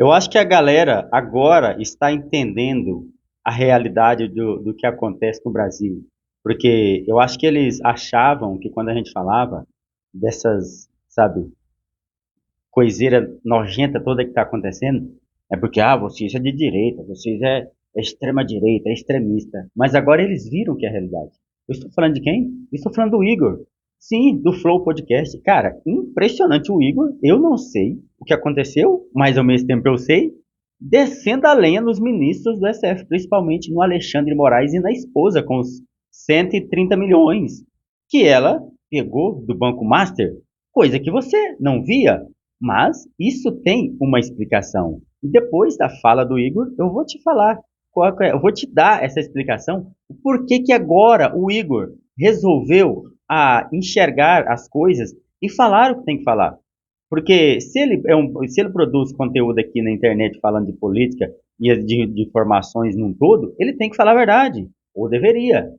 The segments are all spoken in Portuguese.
Eu acho que a galera agora está entendendo a realidade do que acontece no Brasil. Porque eu acho que eles achavam que quando a gente falava dessas, sabe, coiseira nojenta toda que está acontecendo, é porque, vocês é de direita, vocês é extrema direita, é extremista. Mas agora eles viram que é a realidade. Eu estou falando de quem? Eu estou falando do Igor. Sim, do Flow Podcast. Cara, impressionante o Igor. Eu não sei o que aconteceu, mas ao mesmo tempo eu sei. Descendo a lenha nos ministros do STF, principalmente no Alexandre Moraes e na esposa, com os 130 milhões, que ela pegou do Banco Master, coisa que você não via. Mas isso tem uma explicação. E depois da fala do Igor, eu vou te falar, eu vou te dar essa explicação, por que que agora o Igor resolveu enxergar as coisas e falar o que tem que falar. Porque se ele produz conteúdo aqui na internet falando de política e de informações num todo, ele tem que falar a verdade, ou deveria.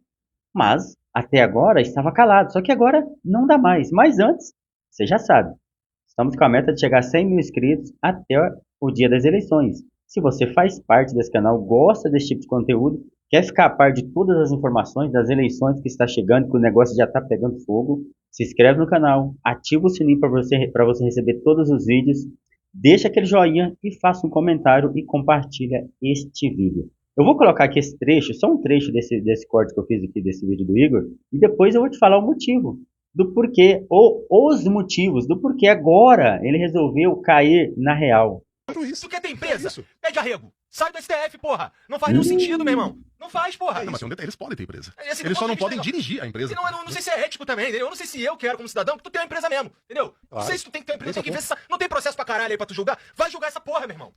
Mas até agora estava calado, só que agora não dá mais. Mas antes, você já sabe, estamos com a meta de chegar a 100 mil inscritos até o dia das eleições. Se você faz parte desse canal, gosta desse tipo de conteúdo, quer ficar a par de todas as informações das eleições que está chegando, que o negócio já está pegando fogo, se inscreve no canal, ativa o sininho para você receber todos os vídeos, deixa aquele joinha e faça um comentário e compartilha este vídeo. Eu vou colocar aqui esse trecho, só um trecho desse corte que eu fiz aqui desse vídeo do Igor, e depois eu vou te falar o motivo do porquê, ou os motivos do porquê agora ele resolveu cair na real. Tu quer ter empresa? Pede arrego. Sai do STF, porra. Não faz nenhum sentido, meu irmão. Não faz, porra. Não, mas eles podem ter empresa. Esse Eles só não podem legal. dirigir a empresa. Não sei se é ético também, entendeu? Eu não sei se eu quero como cidadão que tu tenha uma empresa mesmo, entendeu? Não sei se tu tem que ter uma empresa, tem que ver se não tem processo pra caralho aí pra tu julgar. Vai julgar essa porra, meu irmão.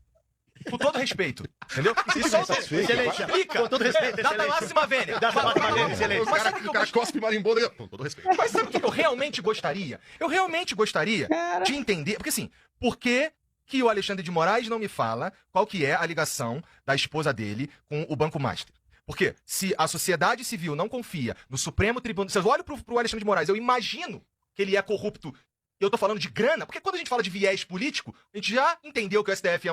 Com todo respeito, entendeu? E só explica. Com todo respeito, Data máxima vênia. Data máxima vênia, excelente. Mas sabe o que O cara cospe marimbondo. Com todo respeito. Mas sabe o que eu realmente gostaria? Eu realmente gostaria de entender, porque assim, por que o Alexandre de Moraes não me fala qual que é a ligação da esposa dele com o Banco Master? Porque se a sociedade civil não confia no Supremo Tribunal... Se eu olho pro Alexandre de Moraes, eu imagino que ele é corrupto. Eu tô falando de grana, porque quando a gente fala de viés político, a gente já entendeu que o STF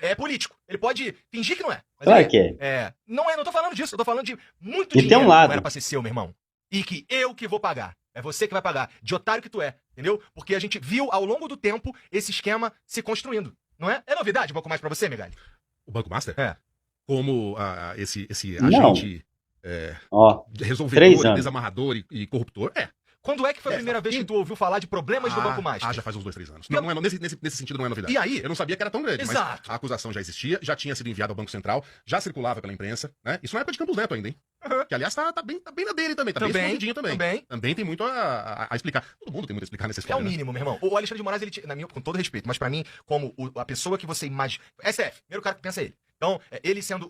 é político. Ele pode fingir que não é. Mas Claro que é. Não tô falando disso, eu tô falando de muito E dinheiro tem um lado. que não era pra ser seu, meu irmão. E que eu que vou pagar. É você que vai pagar. De otário que tu é, entendeu? Porque a gente viu ao longo do tempo esse esquema se construindo. Não é? É novidade um pouco mais pra você, Megali? O Banco Master? É. Como esse Não. agente Ó, 3 resolvedor, anos. desamarrador e corruptor? Quando é que foi a primeira vez que tu ouviu falar de problemas do Banco Master? Já faz uns 2, 3 anos. Não, nesse sentido não é novidade. E aí? Eu não sabia que era tão grande, Exato. mas a acusação já existia, já tinha sido enviada ao Banco Central, já circulava pela imprensa, né? Isso na época de Campos Neto ainda, hein? Uhum. Que, aliás, tá bem na dele também, tá bem escondidinho também. Também tem muito a explicar. Todo mundo tem muito a explicar nessa É história, o mínimo, meu irmão. O Alexandre de Moraes, ele, com todo respeito, mas pra mim, como a pessoa que você imagina... STF, primeiro cara que pensa é ele. Então, ele sendo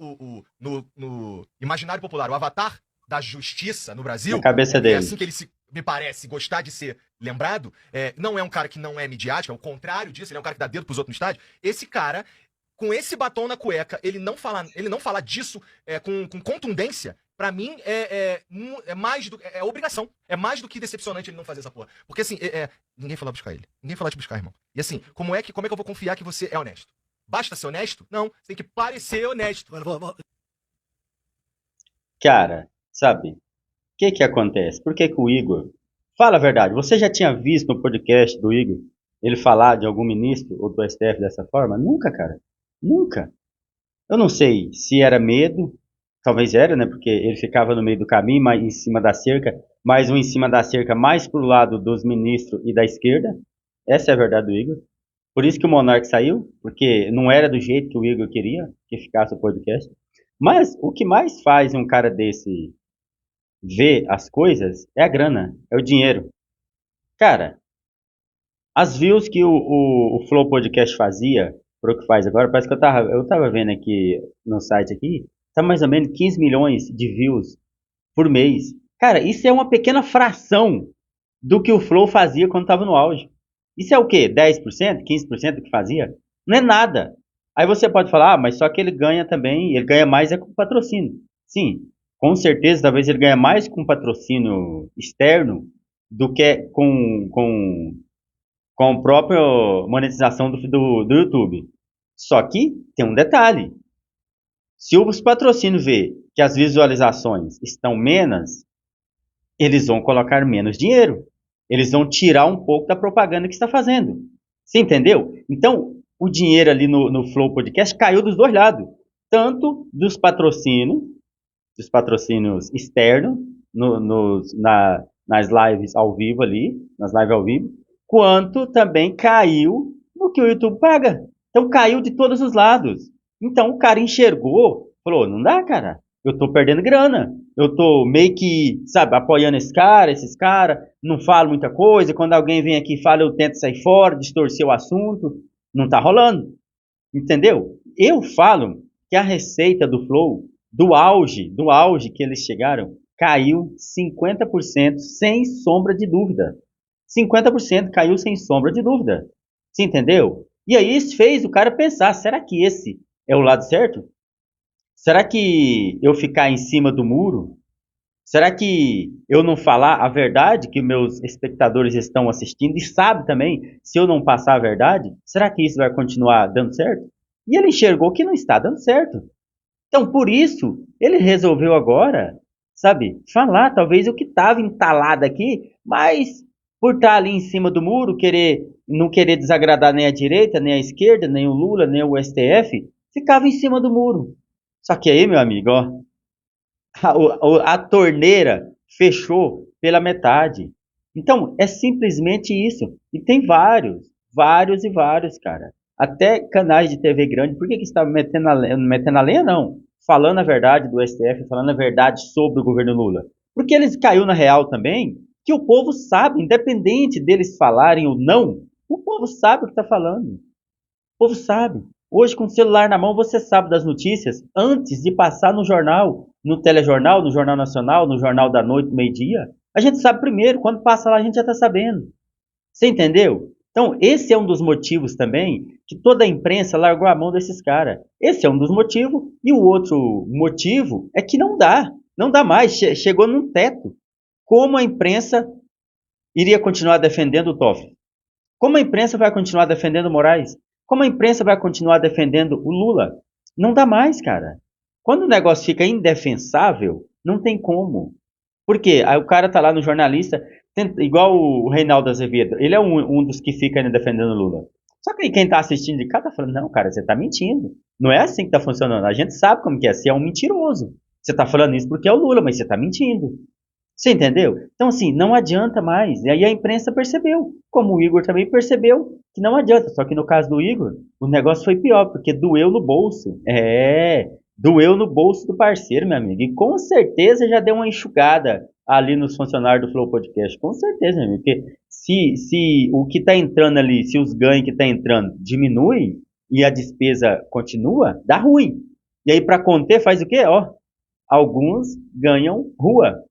no imaginário popular, o avatar da justiça no Brasil... Na cabeça dele. É assim que ele me parece gostar de ser lembrado. Não é um cara que não é midiático, é o contrário disso, ele é um cara que dá dedo pros outros no estádio. Esse cara, com esse batom na cueca, ele não falar disso com contundência, pra mim é mais do... É obrigação. É mais do que decepcionante ele não fazer essa porra. Porque assim, ninguém foi lá buscar ele. Ninguém foi lá te buscar, irmão. E assim, como é que eu vou confiar que você é honesto? Basta ser honesto? Não, você tem que parecer honesto. Cara, sabe, o que acontece? Por que o Igor... Fala a verdade, você já tinha visto no podcast do Igor ele falar de algum ministro ou do STF dessa forma? Nunca, cara. Nunca. Eu não sei se era medo, talvez era, né? Porque ele ficava no meio do caminho, mais em cima da cerca, mais um em cima da cerca, mais pro lado dos ministros e da esquerda. Essa é a verdade do Igor. Por isso que o Monark saiu, porque não era do jeito que o Igor queria que ficasse o podcast. Mas o que mais faz um cara desse ver as coisas é a grana, é o dinheiro. Cara, as views que o Flow Podcast fazia, pro que faz agora, parece que eu tava vendo aqui no site aqui, tá mais ou menos 15 milhões de views por mês. Cara, isso é uma pequena fração do que o Flow fazia quando tava no auge. Isso é o quê? 10%? 15% do que fazia? Não é nada. Aí você pode falar, mas só que ele ganha também, ele ganha mais com patrocínio. Sim, com certeza, talvez ele ganhe mais com patrocínio externo do que com a própria monetização do YouTube. Só que tem um detalhe. Se os patrocínios vê que as visualizações estão menos, eles vão colocar menos dinheiro. Eles vão tirar um pouco da propaganda que está fazendo. Você entendeu? Então, o dinheiro ali no Flow Podcast caiu dos dois lados. Tanto dos patrocínios externos, nas lives ao vivo ali, nas lives ao vivo, quanto também caiu no que o YouTube paga. Então, caiu de todos os lados. Então, o cara enxergou, falou, não dá, cara. Eu tô perdendo grana. Eu tô meio que, sabe, apoiando esses caras, não falo muita coisa. Quando alguém vem aqui e fala, eu tento sair fora, distorcer o assunto. Não tá rolando. Entendeu? Eu falo que a receita do Flow, do auge que eles chegaram, caiu 50% sem sombra de dúvida. 50% caiu sem sombra de dúvida. Você entendeu? E aí isso fez o cara pensar, será que esse é o lado certo? Será que eu ficar em cima do muro? Será que eu não falar a verdade que meus espectadores estão assistindo e sabem também, se eu não passar a verdade, será que isso vai continuar dando certo? E ele enxergou que não está dando certo. Então, por isso, ele resolveu agora, sabe, falar talvez o que estava entalado aqui, mas por estar ali em cima do muro, não querer desagradar nem a direita, nem a esquerda, nem o Lula, nem o STF, ficava em cima do muro. Só que aí, meu amigo, ó, a torneira fechou pela metade. Então, é simplesmente isso. E tem vários e vários, cara. Até canais de TV grande. Por que que está metendo a lenha? Não. Falando a verdade do STF, falando a verdade sobre o governo Lula. Porque eles caiu na real também, que o povo sabe, independente deles falarem ou não, o povo sabe o que está falando. O povo sabe. Hoje, com o celular na mão, você sabe das notícias antes de passar no jornal, no telejornal, no Jornal Nacional, no Jornal da Noite, meio-dia. A gente sabe primeiro, quando passa lá a gente já está sabendo. Você entendeu? Então, esse é um dos motivos também que toda a imprensa largou a mão desses caras. Esse é um dos motivos. E o outro motivo é que não dá mais, chegou num teto. Como a imprensa iria continuar defendendo o Toffoli? Como a imprensa vai continuar defendendo o Moraes? Como a imprensa vai continuar defendendo o Lula? Não dá mais, cara. Quando o negócio fica indefensável, não tem como. Por quê? Aí o cara tá lá no jornalista, igual o Reinaldo Azevedo, ele é um dos que fica ainda defendendo o Lula. Só que quem tá assistindo de cá tá falando, não, cara, você tá mentindo. Não é assim que tá funcionando. A gente sabe como que é, você é um mentiroso. Você tá falando isso porque é o Lula, mas você tá mentindo. Você entendeu? Então, assim, não adianta mais. E aí a imprensa percebeu, como o Igor também percebeu, que não adianta. Só que no caso do Igor, o negócio foi pior, porque doeu no bolso. Doeu no bolso do parceiro, meu amigo. E com certeza já deu uma enxugada ali nos funcionários do Flow Podcast. Com certeza, meu amigo. Porque se o que está entrando ali, se os ganhos que está entrando diminui e a despesa continua, dá ruim. E aí, para conter, faz o quê? Ó, alguns ganham rua.